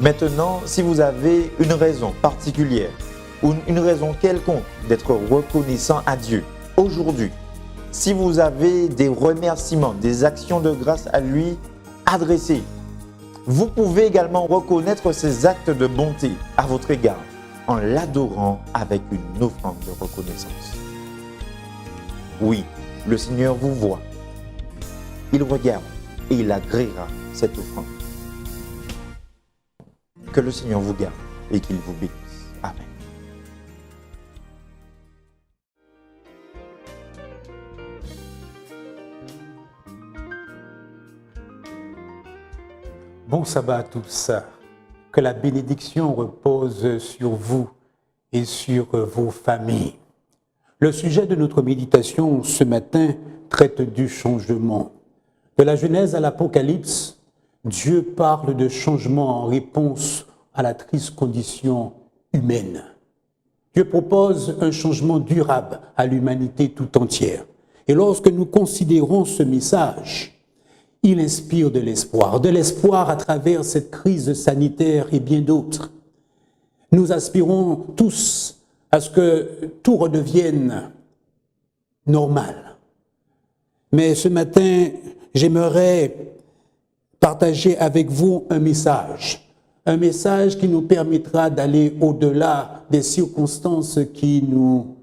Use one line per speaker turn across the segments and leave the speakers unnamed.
Maintenant, si vous avez une raison particulière ou une raison quelconque d'être reconnaissant à Dieu aujourd'hui, si vous avez des remerciements, des actions de grâce à lui adressées, vous pouvez également reconnaître ses actes de bonté à votre égard en l'adorant avec une offrande de reconnaissance. Oui, le Seigneur vous voit, il regarde et il agréera cette offrande. Que le Seigneur vous garde et qu'il vous bénisse. Amen.
Bon sabbat à tous. Que la bénédiction repose sur vous et sur vos familles. Le sujet de notre méditation ce matin traite du changement. De la Genèse à l'Apocalypse, Dieu parle de changement en réponse à la triste condition humaine. Dieu propose un changement durable à l'humanité tout entière. Et lorsque nous considérons ce message, il inspire de l'espoir à travers cette crise sanitaire et bien d'autres. Nous aspirons tous à ce que tout redevienne normal. Mais ce matin, j'aimerais partager avec vous un message qui nous permettra d'aller au-delà des circonstances qui nous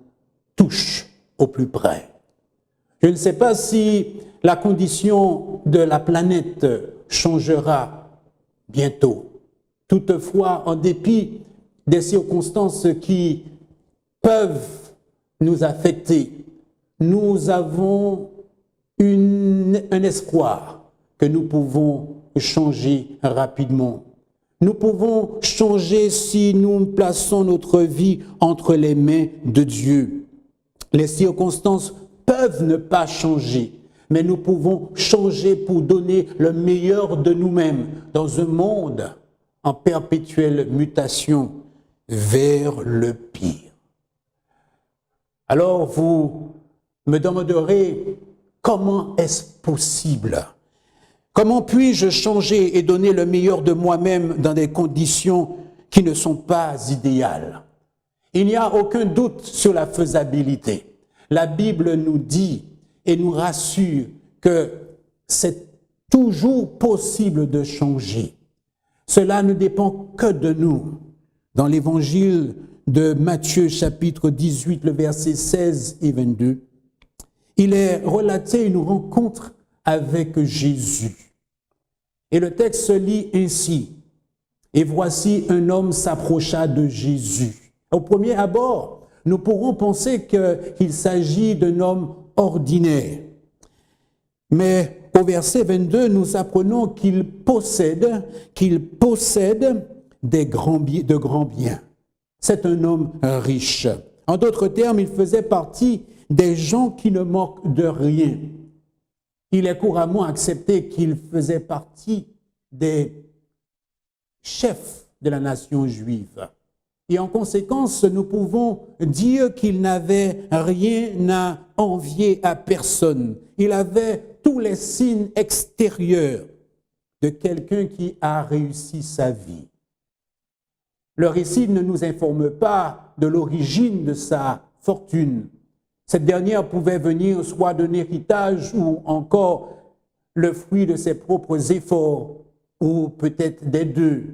touchent au plus près. Je ne sais pas si la condition de la planète changera bientôt. Toutefois, en dépit des circonstances qui peuvent nous affecter, nous avons un espoir que nous pouvons changer rapidement. Nous pouvons changer si nous plaçons notre vie entre les mains de Dieu. Les circonstances peuvent ne pas changer, mais nous pouvons changer pour donner le meilleur de nous-mêmes dans un monde en perpétuelle mutation vers le pire. Alors vous me demanderez, comment est-ce possible ? Comment puis-je changer et donner le meilleur de moi-même dans des conditions qui ne sont pas idéales ? Il n'y a aucun doute sur la faisabilité. La Bible nous dit et nous rassure que c'est toujours possible de changer. Cela ne dépend que de nous. Dans l'évangile de Matthieu, chapitre 18, le verset 16 et 22, il est relaté une rencontre avec Jésus. Et le texte se lit ainsi. Et voici un homme s'approcha de Jésus. Au premier abord, nous pourrons penser qu'il s'agit d'un homme ordinaire. Mais au verset 22, nous apprenons qu'il possède de grands biens. C'est un homme riche. En d'autres termes, il faisait partie des gens qui ne manquent de rien. Il est couramment accepté qu'il faisait partie des chefs de la nation juive. Et en conséquence, nous pouvons dire qu'il n'avait rien à envier à personne. Il avait tous les signes extérieurs de quelqu'un qui a réussi sa vie. Le récit ne nous informe pas de l'origine de sa fortune. Cette dernière pouvait venir soit d'un héritage ou encore le fruit de ses propres efforts, ou peut-être des deux.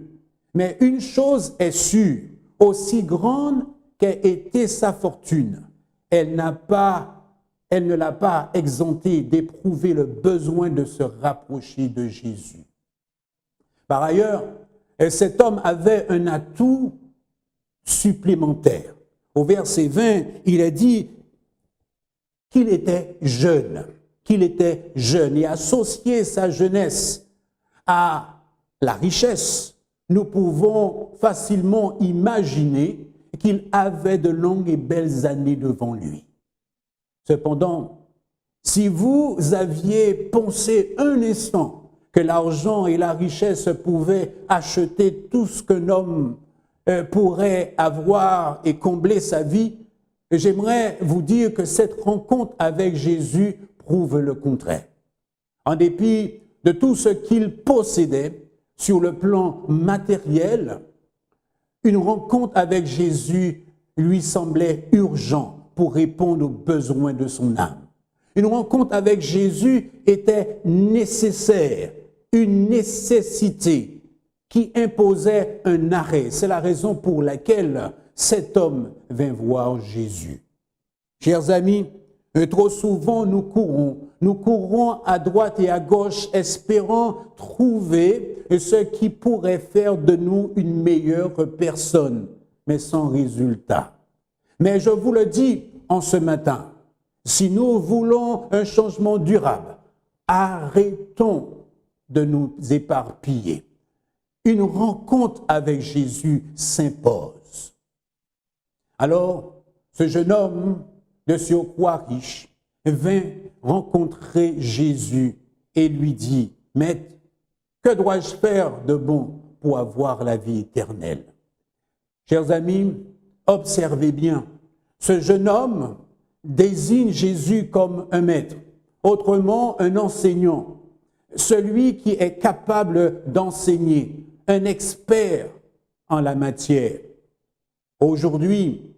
Mais une chose est sûre, aussi grande qu'ait été sa fortune, elle ne l'a pas exempté d'éprouver le besoin de se rapprocher de Jésus. Par ailleurs, cet homme avait un atout supplémentaire. Au verset 20, il est dit qu'il était jeune, et associer sa jeunesse à la richesse, nous pouvons facilement imaginer qu'il avait de longues et belles années devant lui. Cependant, si vous aviez pensé un instant que l'argent et la richesse pouvaient acheter tout ce qu'un homme pourrait avoir et combler sa vie, j'aimerais vous dire que cette rencontre avec Jésus prouve le contraire. En dépit de tout ce qu'il possédait, sur le plan matériel, une rencontre avec Jésus lui semblait urgente pour répondre aux besoins de son âme. Une rencontre avec Jésus était nécessaire, une nécessité qui imposait un arrêt. C'est la raison pour laquelle cet homme vint voir Jésus. Chers amis, trop souvent nous courons à droite et à gauche espérant trouver ce qui pourrait faire de nous une meilleure personne, mais sans résultat. Mais je vous le dis en ce matin, si nous voulons un changement durable, arrêtons de nous éparpiller. Une rencontre avec Jésus s'impose. Alors, ce jeune homme de surcroît riche vint rencontrer Jésus et lui dit, « Maître, que dois-je faire de bon pour avoir la vie éternelle ?» Chers amis, observez bien, ce jeune homme désigne Jésus comme un maître, autrement un enseignant, celui qui est capable d'enseigner, un expert en la matière. Aujourd'hui,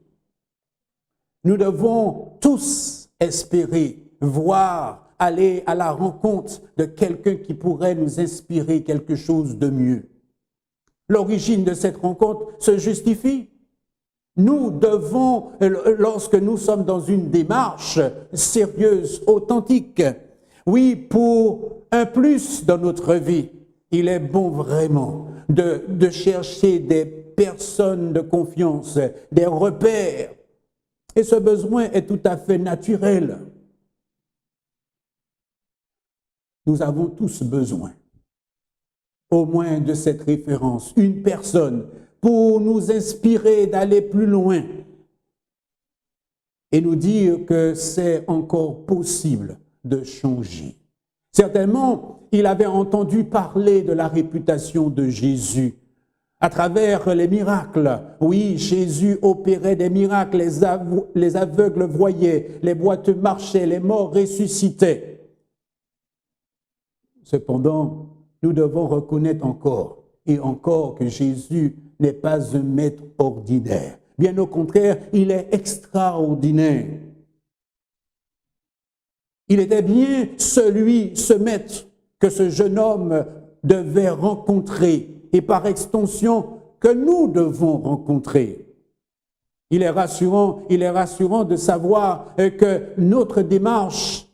nous devons tous espérer voir aller à la rencontre de quelqu'un qui pourrait nous inspirer quelque chose de mieux. L'origine de cette rencontre se justifie. Nous devons, lorsque nous sommes dans une démarche sérieuse, authentique, oui, pour un plus dans notre vie, il est bon vraiment de chercher des personnes de confiance, des repères. Et ce besoin est tout à fait naturel. Nous avons tous besoin, au moins de cette référence, une personne pour nous inspirer d'aller plus loin et nous dire que c'est encore possible de changer. Certainement, il avait entendu parler de la réputation de Jésus à travers les miracles. Oui, Jésus opérait des miracles, les aveugles voyaient, les boiteux marchaient, les morts ressuscitaient. Cependant, nous devons reconnaître encore et encore que Jésus n'est pas un maître ordinaire. Bien au contraire, il est extraordinaire. Il était bien ce maître que ce jeune homme devait rencontrer et par extension que nous devons rencontrer. Il est rassurant de savoir que notre démarche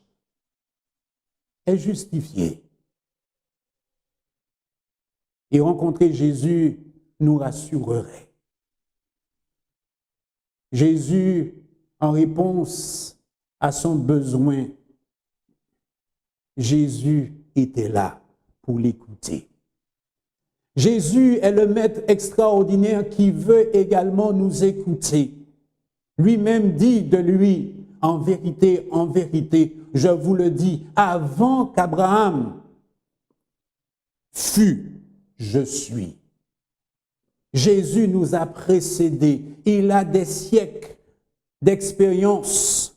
est justifiée. Et rencontrer Jésus nous rassurerait. Jésus, en réponse à son besoin, Jésus était là pour l'écouter. Jésus est le maître extraordinaire qui veut également nous écouter. Lui-même dit de lui, en vérité, je vous le dis, avant qu'Abraham fût, je suis. Jésus nous a précédés. Il a des siècles d'expérience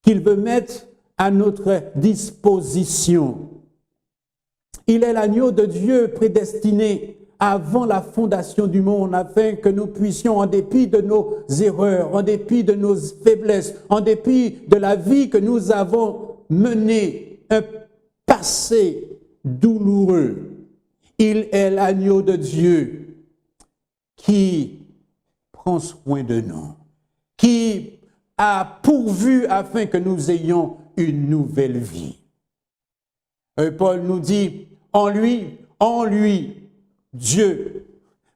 qu'il veut mettre à notre disposition. Il est l'agneau de Dieu prédestiné avant la fondation du monde afin que nous puissions, en dépit de nos erreurs, en dépit de nos faiblesses, en dépit de la vie que nous avons menée, un passé douloureux. Il est l'agneau de Dieu qui prend soin de nous, qui a pourvu afin que nous ayons une nouvelle vie. Paul nous dit, en lui, Dieu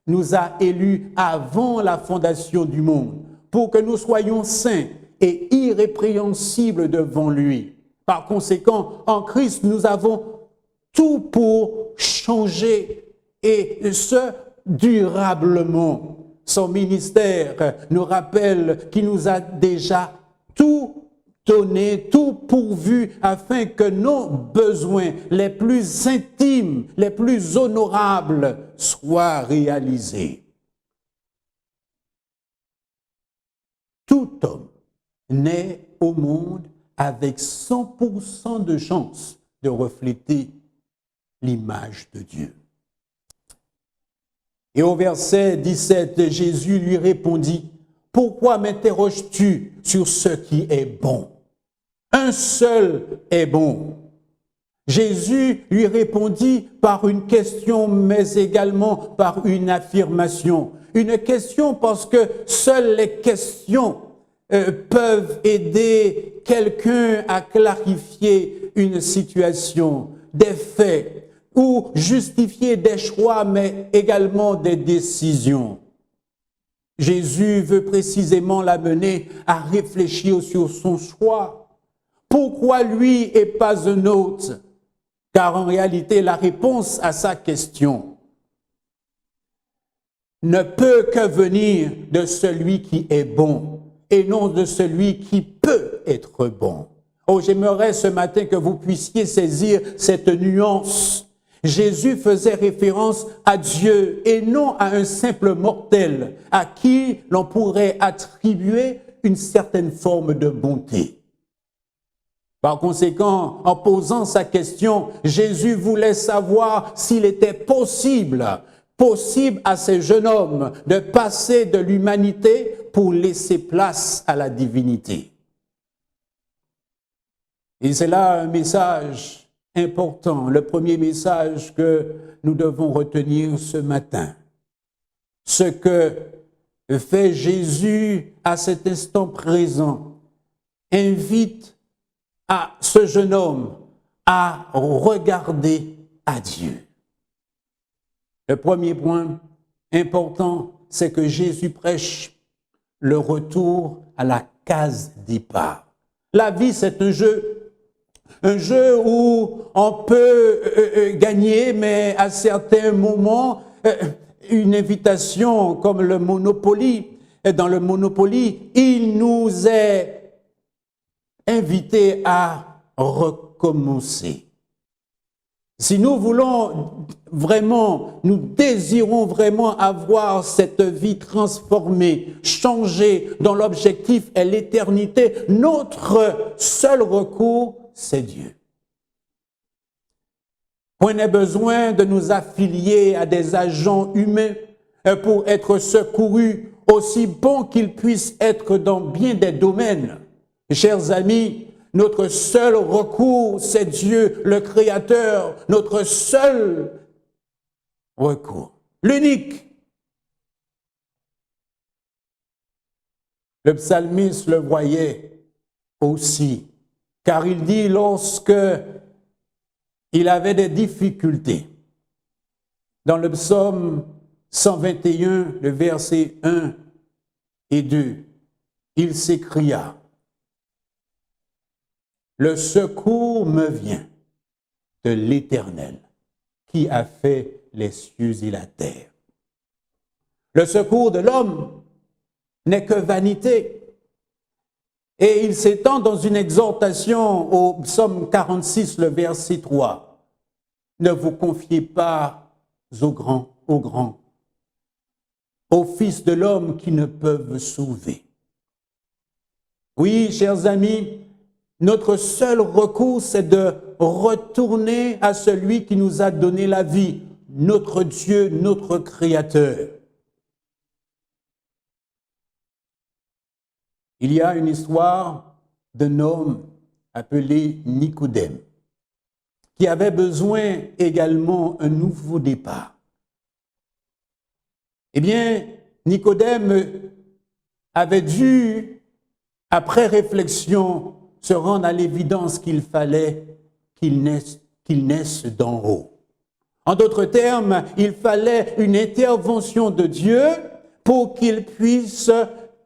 nous a élus avant la fondation du monde pour que nous soyons saints et irrépréhensibles devant lui. Par conséquent, en Christ, nous avons tout pour changer et ce, durablement. Son ministère nous rappelle qu'il nous a déjà tout donné, tout pourvu afin que nos besoins les plus intimes, les plus honorables soient réalisés. Tout homme naît au monde avec 100% de chance de refléter l'image de Dieu. Et au verset 17, Jésus lui répondit, « Pourquoi m'interroges-tu sur ce qui est bon? Un seul est bon. » Jésus lui répondit par une question, mais également par une affirmation. Une question parce que seules les questions peuvent aider quelqu'un à clarifier une situation, des faits, ou justifier des choix, mais également des décisions. Jésus veut précisément l'amener à réfléchir sur son choix. Pourquoi lui et pas un autre? Car en réalité, la réponse à sa question ne peut que venir de celui qui est bon et non de celui qui peut être bon. Oh, j'aimerais ce matin que vous puissiez saisir cette nuance. Jésus faisait référence à Dieu et non à un simple mortel à qui l'on pourrait attribuer une certaine forme de bonté. Par conséquent, en posant sa question, Jésus voulait savoir s'il était possible à ces jeunes hommes de passer de l'humanité pour laisser place à la divinité. Et c'est là un message important, le premier message que nous devons retenir ce matin. Ce que fait Jésus à cet instant présent invite à ce jeune homme à regarder à Dieu. Le premier point important, c'est que Jésus prêche le retour à la case départ. La vie, c'est un jeu où on peut gagner, mais à certains moments, une invitation comme le Monopoly. Dans le Monopoly, il nous est invité à recommencer. Si nous voulons vraiment, nous désirons vraiment avoir cette vie transformée, changée, dont l'objectif est l'éternité, notre seul recours, c'est Dieu. Point n'est besoin de nous affilier à des agents humains pour être secourus, aussi bons qu'ils puissent être dans bien des domaines. Chers amis, notre seul recours, c'est Dieu, le Créateur, notre seul recours, l'unique. Le psalmiste le voyait aussi, car il dit lorsque il avait des difficultés, dans le psaume 121, le verset 1 et 2, il s'écria, « Le secours me vient de l'Éternel qui a fait les cieux et la terre. » Le secours de l'homme n'est que vanité. Et il s'étend dans une exhortation au psaume 46, le verset 3. « Ne vous confiez pas aux grands, aux fils de l'homme qui ne peuvent sauver. » Oui, chers amis, notre seul recours, c'est de retourner à celui qui nous a donné la vie, notre Dieu, notre Créateur. Il y a une histoire d'un homme appelé Nicodème, qui avait besoin également un nouveau départ. Eh bien, Nicodème avait dû, après réflexion, se rendre à l'évidence qu'il fallait qu'il naisse d'en haut. En d'autres termes, il fallait une intervention de Dieu pour qu'il puisse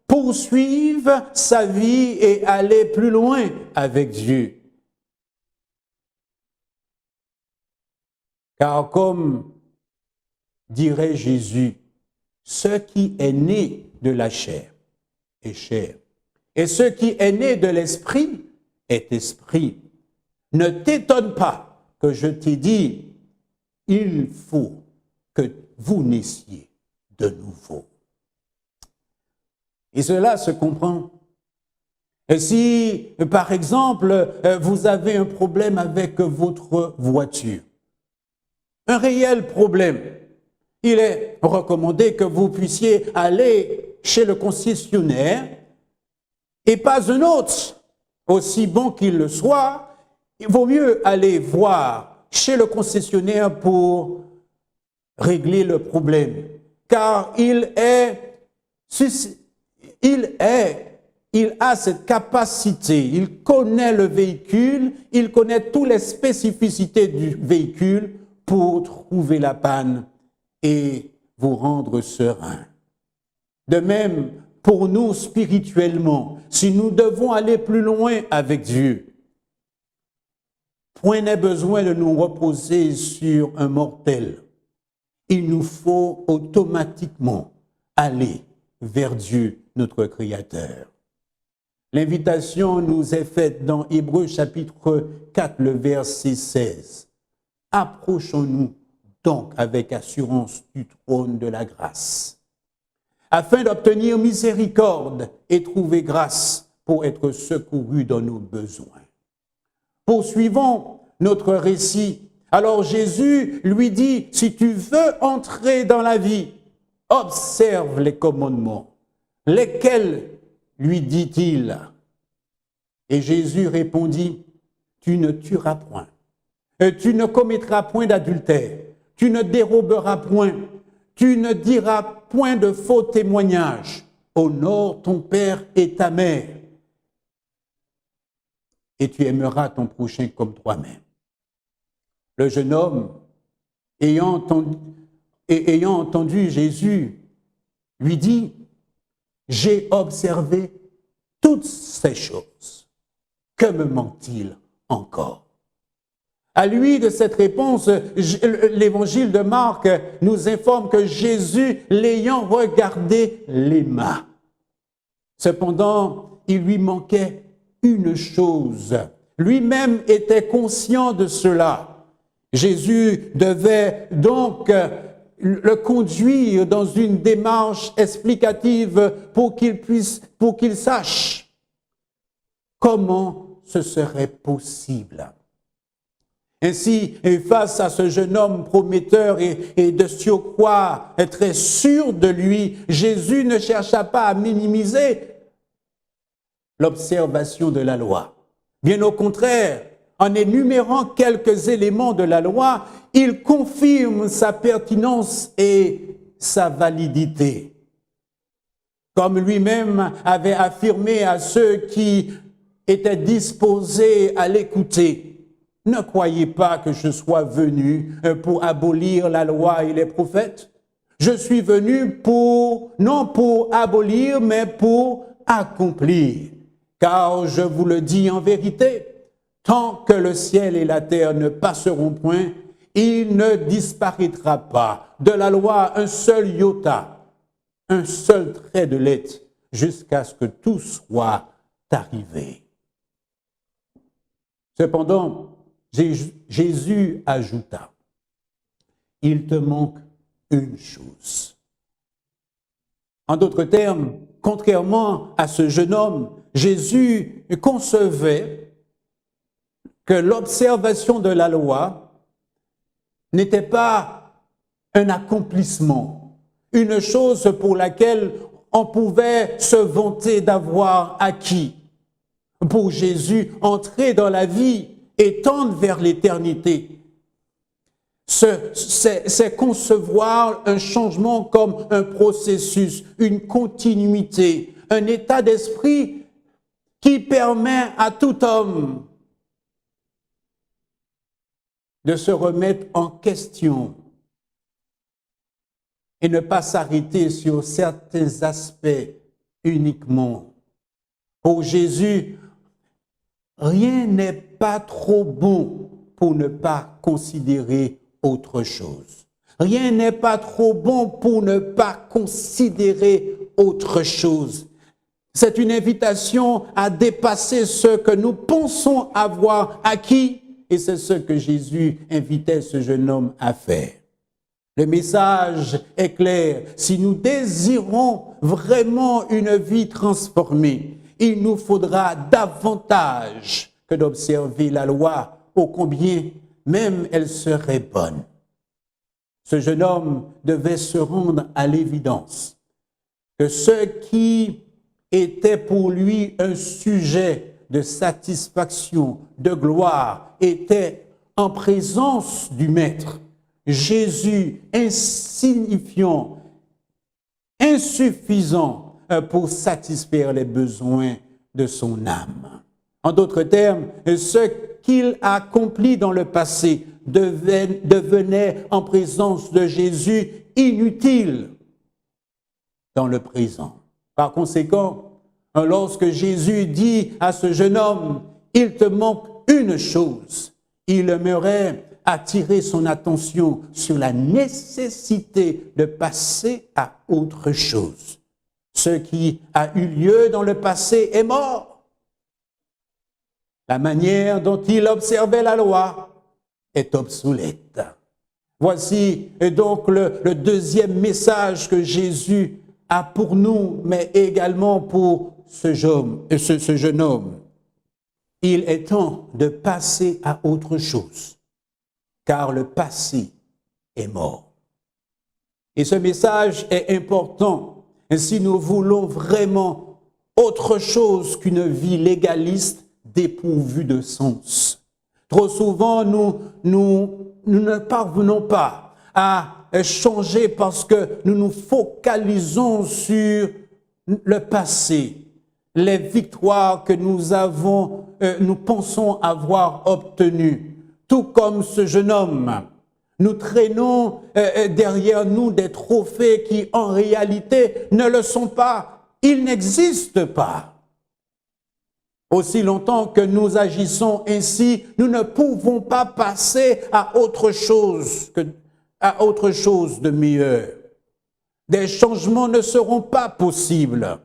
poursuivre sa vie et aller plus loin avec Dieu. Car comme dirait Jésus, ce qui est né de la chair est chair, et ce qui est né de l'esprit est esprit. Ne t'étonne pas que je t'ai dit, il faut que vous naissiez de nouveau. Et cela se comprend. Et si, par exemple, vous avez un problème avec votre voiture, un réel problème, il est recommandé que vous puissiez aller chez le concessionnaire et pas un autre, aussi bon qu'il le soit. Il vaut mieux aller voir chez le concessionnaire pour régler le problème, car il a cette capacité, il connaît le véhicule, il connaît toutes les spécificités du véhicule pour trouver la panne et vous rendre serein. De même, pour nous spirituellement, si nous devons aller plus loin avec Dieu, point n'est besoin de nous reposer sur un mortel. Il nous faut automatiquement aller vers Dieu, notre Créateur. L'invitation nous est faite dans Hébreux chapitre 4, le verset 16. Approchons-nous donc avec assurance du trône de la grâce, afin d'obtenir miséricorde et trouver grâce pour être secourus dans nos besoins. Poursuivons notre récit. Alors Jésus lui dit, si tu veux entrer dans la vie, observe les commandements. Lesquels, lui dit-il? Et Jésus répondit, tu ne tueras point, tu ne commettras point d'adultère, tu ne déroberas point, tu ne diras point de faux témoignages, honore ton père et ta mère, et tu aimeras ton prochain comme toi-même. Le jeune homme, ayant entendu Jésus, lui dit, j'ai observé toutes ces choses. Que me manque-t-il encore? À lui de cette réponse, l'évangile de Marc nous informe que Jésus, l'ayant regardé, l'aima. Cependant, il lui manquait une chose. Lui-même était conscient de cela. Jésus devait donc le conduire dans une démarche explicative pour qu'il sache comment ce serait possible. Ainsi, face à ce jeune homme prometteur et de surcroît très sûr de lui, Jésus ne chercha pas à minimiser l'observation de la loi. Bien au contraire, en énumérant quelques éléments de la loi, il confirme sa pertinence et sa validité. Comme lui-même avait affirmé à ceux qui étaient disposés à l'écouter, ne croyez pas que je sois venu pour abolir la loi et les prophètes. Je suis venu non pour abolir, mais pour accomplir. Car je vous le dis en vérité, tant que le ciel et la terre ne passeront point, il ne disparaîtra pas de la loi un seul iota, un seul trait de lettre, jusqu'à ce que tout soit arrivé. Cependant, Jésus ajouta, « Il te manque une chose. » En d'autres termes, contrairement à ce jeune homme, Jésus concevait que l'observation de la loi n'était pas un accomplissement, une chose pour laquelle on pouvait se vanter d'avoir acquis. Pour Jésus, entrer dans la vie et tendre vers l'éternité, c'est concevoir un changement comme un processus, une continuité, un état d'esprit qui permet à tout homme de se remettre en question et ne pas s'arrêter sur certains aspects uniquement. Pour Jésus, rien n'est pas trop bon pour ne pas considérer autre chose. Rien n'est pas trop bon pour ne pas considérer autre chose. C'est une invitation à dépasser ce que nous pensons avoir acquis, et c'est ce que Jésus invitait ce jeune homme à faire. Le message est clair. Si nous désirons vraiment une vie transformée, il nous faudra davantage que d'observer la loi, ô combien même elle serait bonne. Ce jeune homme devait se rendre à l'évidence que ce qui était pour lui un sujet de satisfaction, de gloire, était en présence du Maître. Jésus, insignifiant, insuffisant pour satisfaire les besoins de son âme. En d'autres termes, ce qu'il a accompli dans le passé devenait en présence de Jésus inutile dans le présent. Par conséquent, lorsque Jésus dit à ce jeune homme, « Il te manque une chose », il aimerait attirer son attention sur la nécessité de passer à autre chose. Ce qui a eu lieu dans le passé est mort. La manière dont il observait la loi est obsolète. Voici donc le deuxième message que Jésus a pour nous, mais également pour ce jeune homme. Il est temps de passer à autre chose, car le passé est mort. Et ce message est important si nous voulons vraiment autre chose qu'une vie légaliste dépourvue de sens. Trop souvent, nous ne parvenons pas à changer parce que nous nous focalisons sur le passé, les victoires que nous pensons avoir obtenues. Tout comme ce jeune homme, nous traînons derrière nous des trophées qui en réalité ne le sont pas, ils n'existent pas. Aussi longtemps que nous agissons ainsi, nous ne pouvons pas passer à autre chose de meilleur. Des changements ne seront pas possibles.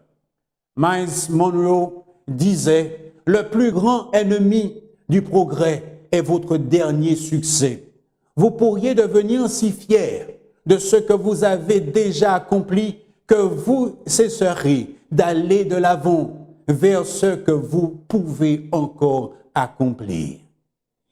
Miles Monroe disait, « Le plus grand ennemi du progrès est votre dernier succès. » Vous pourriez devenir si fier de ce que vous avez déjà accompli que vous cesserez d'aller de l'avant vers ce que vous pouvez encore accomplir.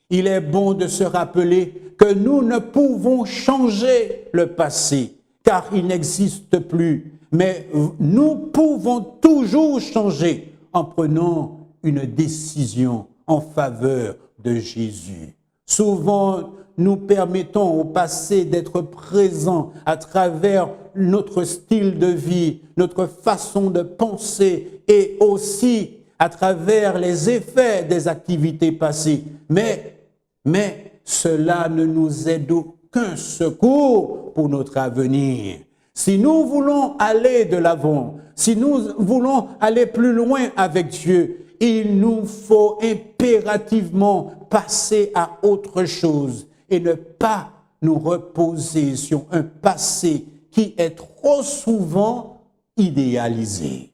Il est bon de se rappeler que nous ne pouvons changer le passé, car il n'existe plus, mais nous pouvons toujours changer en prenant une décision en faveur de Jésus. Souvent, nous permettons au passé d'être présent à travers notre style de vie, notre façon de penser et aussi à travers les effets des activités passées. Mais cela ne nous aide aucun secours pour notre avenir. Si nous voulons aller de l'avant, si nous voulons aller plus loin avec Dieu, il nous faut impérativement passer à autre chose et ne pas nous reposer sur un passé qui est trop souvent idéalisé.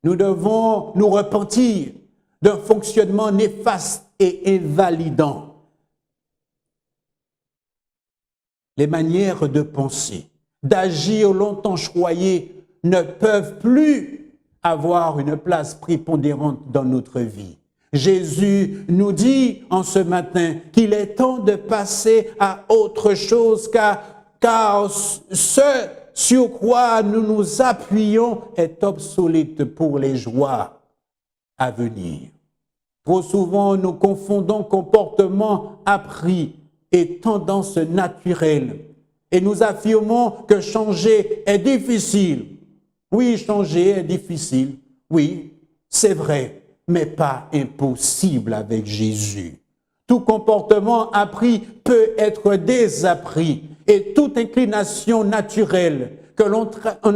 Nous devons nous repentir d'un fonctionnement néfaste et invalidant. Les manières de penser, d'agir longtemps choyées ne peuvent plus avoir une place prépondérante dans notre vie. Jésus nous dit en ce matin qu'il est temps de passer à autre chose car ce sur quoi nous nous appuyons est obsolète pour les joies à venir. Trop souvent, nous confondons comportement appris et tendance naturelle et nous affirmons que changer est difficile. Oui, changer est difficile. Oui, c'est vrai, mais pas impossible avec Jésus. Tout comportement appris peut être désappris et toute inclination naturelle que l'on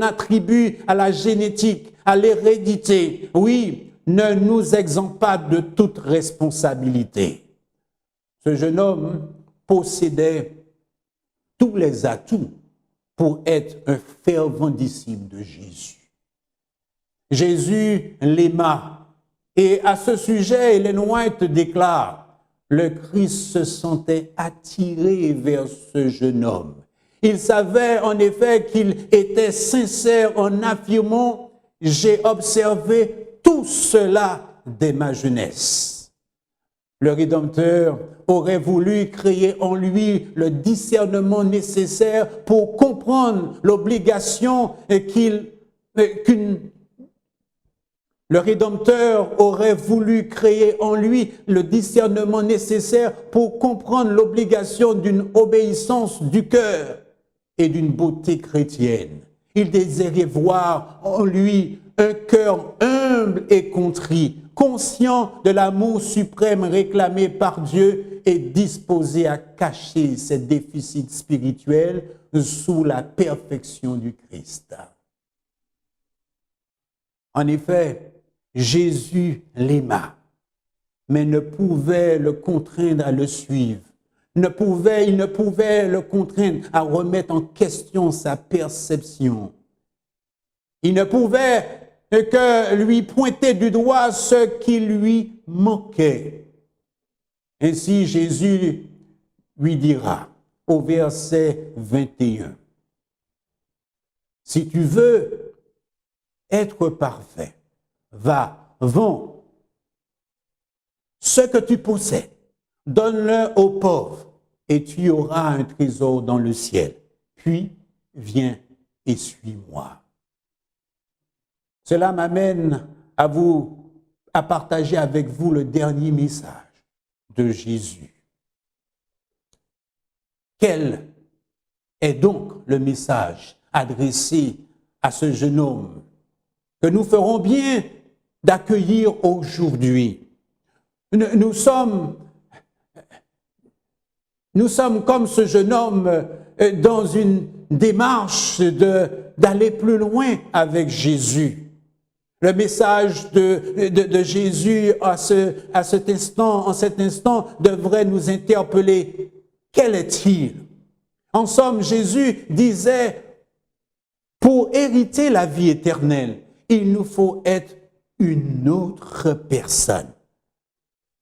attribue à la génétique, à l'hérédité, oui, ne nous exempte pas de toute responsabilité. Ce jeune homme possédait tous les atouts pour être un fervent disciple de Jésus. Jésus l'aima et à ce sujet, Ellen White déclare: le Christ se sentait attiré vers ce jeune homme. Il savait en effet qu'il était sincère en affirmant « J'ai observé tout cela dès ma jeunesse ». Le Rédempteur aurait voulu créer en lui le discernement nécessaire pour comprendre l'obligation le Rédempteur aurait voulu créer en lui le discernement nécessaire pour comprendre l'obligation d'une obéissance du cœur et d'une beauté chrétienne. Il désirait voir en lui un cœur humble et contrit, conscient de l'amour suprême réclamé par Dieu et disposé à cacher ses déficits spirituels sous la perfection du Christ. En effet, Jésus l'aima, mais ne pouvait le contraindre à le suivre. Il ne pouvait le contraindre à remettre en question sa perception. Il ne pouvait que lui pointer du doigt ce qui lui manquait. Ainsi, Jésus lui dira au verset 21, « Si tu veux être parfait, va, vends ce que tu possèdes, donne-le aux pauvres, et tu auras un trésor dans le ciel. Puis, viens et suis-moi. » Cela m'amène à partager avec vous le dernier message de Jésus. Quel est donc le message adressé à ce jeune homme que nous ferons bien d'accueillir aujourd'hui? Nous sommes comme ce jeune homme dans une démarche d'aller plus loin avec Jésus. Le message de Jésus en cet instant devrait nous interpeller. Quel est-il? En somme, Jésus disait, pour hériter la vie éternelle, il nous faut être une autre personne,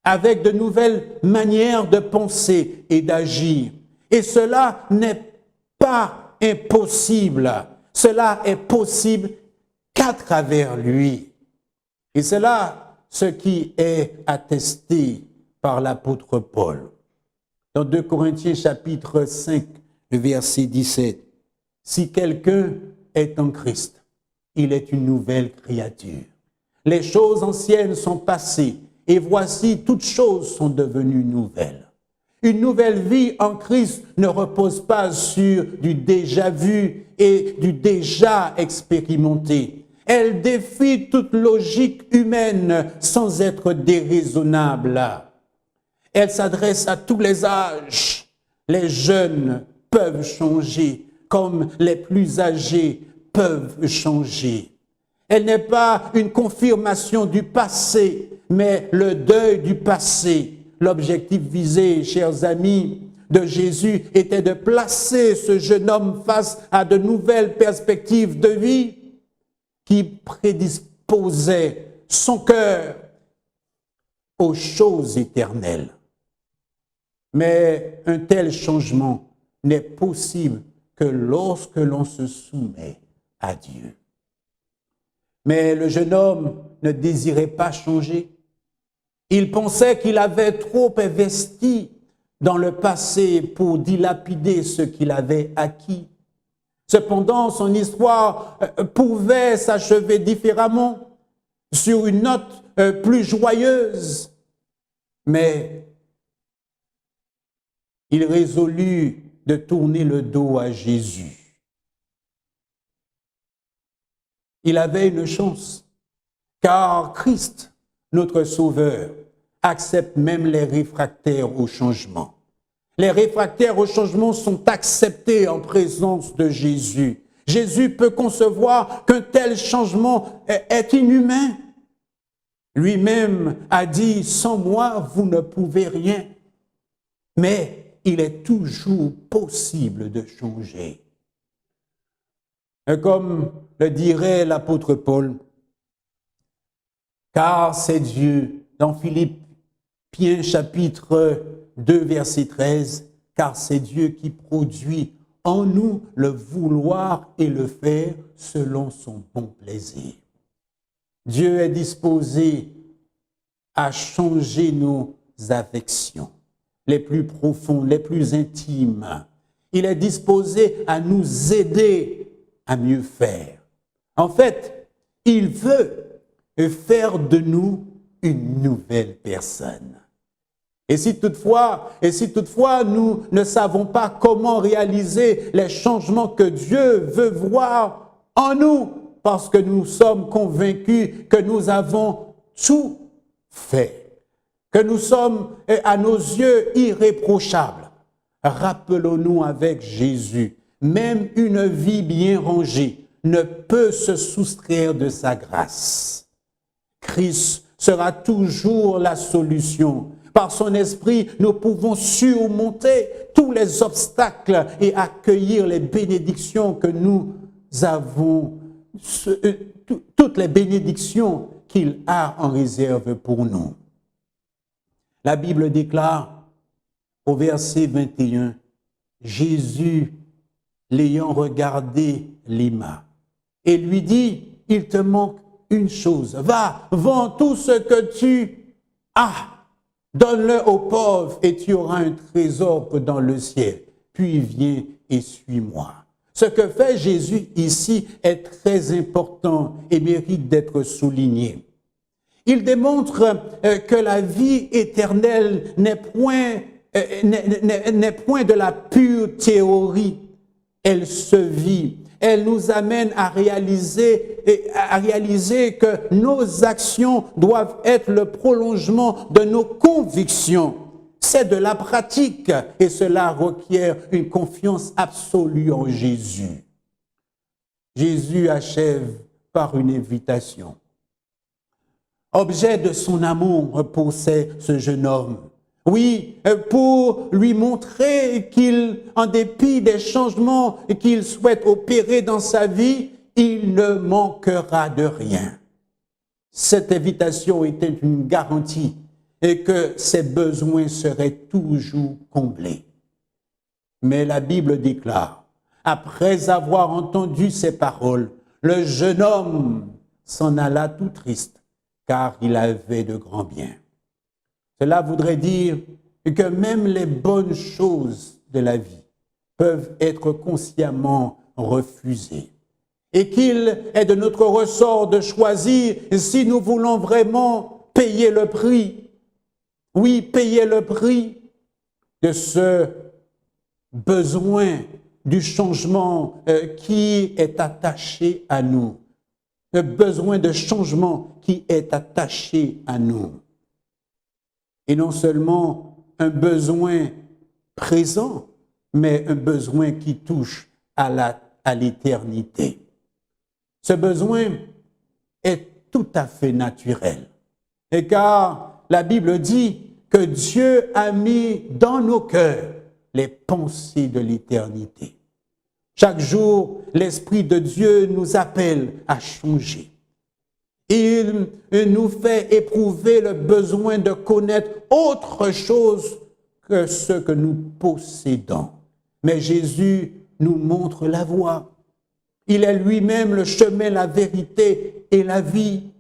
avec de nouvelles manières de penser et d'agir. Et cela n'est pas impossible. Cela est possible qu'à travers lui. Et c'est là ce qui est attesté par l'apôtre Paul. Dans 2 Corinthiens chapitre 5, verset 17, « Si quelqu'un est en Christ, il est une nouvelle créature. Les choses anciennes sont passées, et voici, toutes choses sont devenues nouvelles. » Une nouvelle vie en Christ ne repose pas sur du déjà vu et du déjà expérimenté. Elle défie toute logique humaine sans être déraisonnable. Elle s'adresse à tous les âges. Les jeunes peuvent changer comme les plus âgés peuvent changer. Elle n'est pas une confirmation du passé, mais le deuil du passé. L'objectif visé, chers amis, de Jésus était de placer ce jeune homme face à de nouvelles perspectives de vie qui prédisposaient son cœur aux choses éternelles. Mais un tel changement n'est possible que lorsque l'on se soumet à Dieu. Mais le jeune homme ne désirait pas changer. Il pensait qu'il avait trop investi dans le passé pour dilapider ce qu'il avait acquis. Cependant, son histoire pouvait s'achever différemment, sur une note plus joyeuse. Mais il résolut de tourner le dos à Jésus. Il avait une chance, car Christ, notre Sauveur, accepte même les réfractaires au changement. Les réfractaires au changement sont acceptés en présence de Jésus. Jésus peut concevoir qu'un tel changement est inhumain. Lui-même a dit, sans moi, vous ne pouvez rien. Mais il est toujours possible de changer. Et comme le dirait l'apôtre Paul, car c'est Dieu, dans Philippiens chapitre 2, verset 13, car c'est Dieu qui produit en nous le vouloir et le faire selon son bon plaisir. Dieu est disposé à changer nos affections, les plus profondes, les plus intimes. Il est disposé à nous aider à mieux faire. En fait, il veut faire de nous une nouvelle personne. Et si toutefois nous ne savons pas comment réaliser les changements que Dieu veut voir en nous, parce que nous sommes convaincus que nous avons tout fait, que nous sommes à nos yeux irréprochables, rappelons-nous avec Jésus, même une vie bien rangée ne peut se soustraire de sa grâce. Christ sera toujours la solution. Par son esprit, nous pouvons surmonter tous les obstacles et accueillir les bénédictions que nous avons, toutes les bénédictions qu'il a en réserve pour nous. La Bible déclare au verset 21, Jésus, l'ayant regardé, l'aima et lui dit, il te manque une chose, va, vends tout ce que tu as, donne-le aux pauvres et tu auras un trésor dans le ciel. Puis viens et suis-moi. Ce que fait Jésus ici est très important et mérite d'être souligné. Il démontre que la vie éternelle n'est point de la pure théorie. Elle se vit. Elle nous amène à réaliser que nos actions doivent être le prolongement de nos convictions. C'est de la pratique et cela requiert une confiance absolue en Jésus. Jésus achève par une invitation. Objet de son amour pour ce jeune homme. Oui, pour lui montrer qu'en dépit des changements qu'il souhaite opérer dans sa vie, il ne manquera de rien. Cette invitation était une garantie et que ses besoins seraient toujours comblés. Mais la Bible déclare, après avoir entendu ces paroles, le jeune homme s'en alla tout triste, car il avait de grands biens. Cela voudrait dire que même les bonnes choses de la vie peuvent être consciemment refusées et qu'il est de notre ressort de choisir si nous voulons vraiment payer le prix. Oui, payer le prix de ce besoin du changement qui est attaché à nous. Le besoin de changement qui est attaché à nous. Et non seulement un besoin présent, mais un besoin qui touche à l'éternité. Ce besoin est tout à fait naturel. Et car la Bible dit que Dieu a mis dans nos cœurs les pensées de l'éternité. Chaque jour, l'Esprit de Dieu nous appelle à changer. Il nous fait éprouver le besoin de connaître autre chose que ce que nous possédons. Mais Jésus nous montre la voie. Il est lui-même le chemin, la vérité et la vie.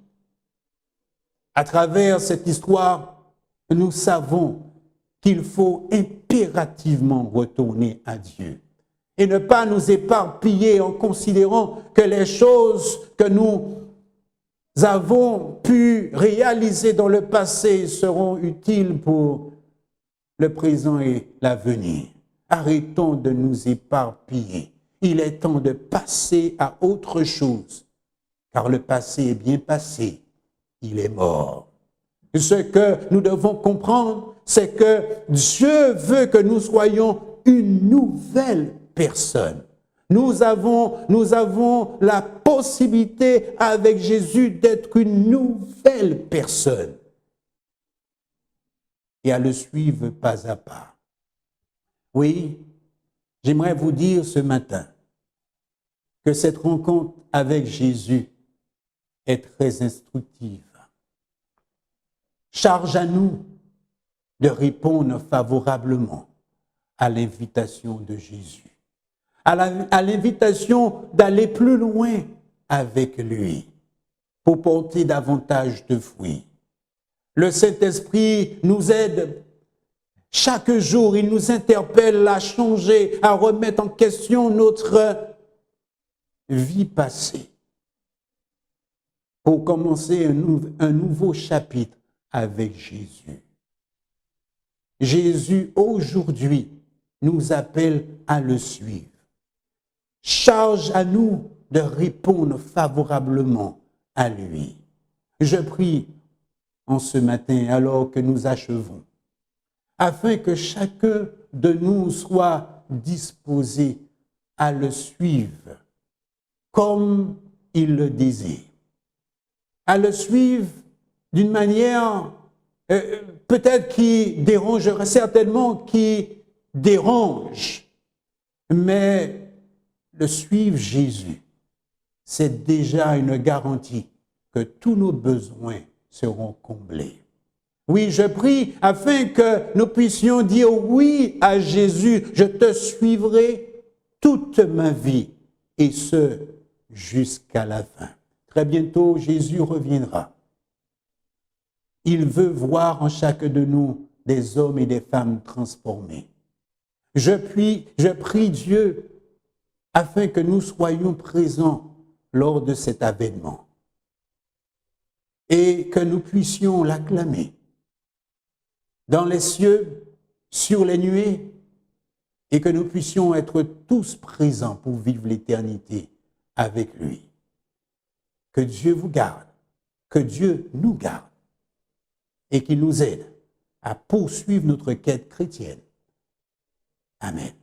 À travers cette histoire, nous savons qu'il faut impérativement retourner à Dieu et ne pas nous éparpiller en considérant que les choses que nous avons pu réaliser dans le passé seront utiles pour le présent et l'avenir. Arrêtons de nous éparpiller. Il est temps de passer à autre chose, car le passé est bien passé, il est mort. Ce que nous devons comprendre, c'est que Dieu veut que nous soyons une nouvelle personne. Nous avons la possibilité avec Jésus d'être une nouvelle personne et à le suivre pas à pas. Oui, j'aimerais vous dire ce matin que cette rencontre avec Jésus est très instructive. Charge à nous de répondre favorablement à l'invitation de Jésus. À l'invitation d'aller plus loin avec lui pour porter davantage de fruits. Le Saint-Esprit nous aide chaque jour, il nous interpelle à changer, à remettre en question notre vie passée pour commencer un nouveau chapitre avec Jésus. Jésus, aujourd'hui, nous appelle à le suivre. Charge à nous de répondre favorablement à lui. Je prie en ce matin, alors que nous achevons, afin que chacun de nous soit disposé à le suivre comme il le désire. À le suivre d'une manière peut-être qui dérangerait, certainement qui dérange, mais le suivre Jésus, c'est déjà une garantie que tous nos besoins seront comblés. Oui, je prie afin que nous puissions dire oui à Jésus, je te suivrai toute ma vie, et ce, jusqu'à la fin. Très bientôt, Jésus reviendra. Il veut voir en chacun de nous des hommes et des femmes transformés. Je prie Dieu afin que nous soyons présents lors de cet avènement et que nous puissions l'acclamer dans les cieux, sur les nuées, et que nous puissions être tous présents pour vivre l'éternité avec lui. Que Dieu vous garde, que Dieu nous garde, et qu'il nous aide à poursuivre notre quête chrétienne. Amen.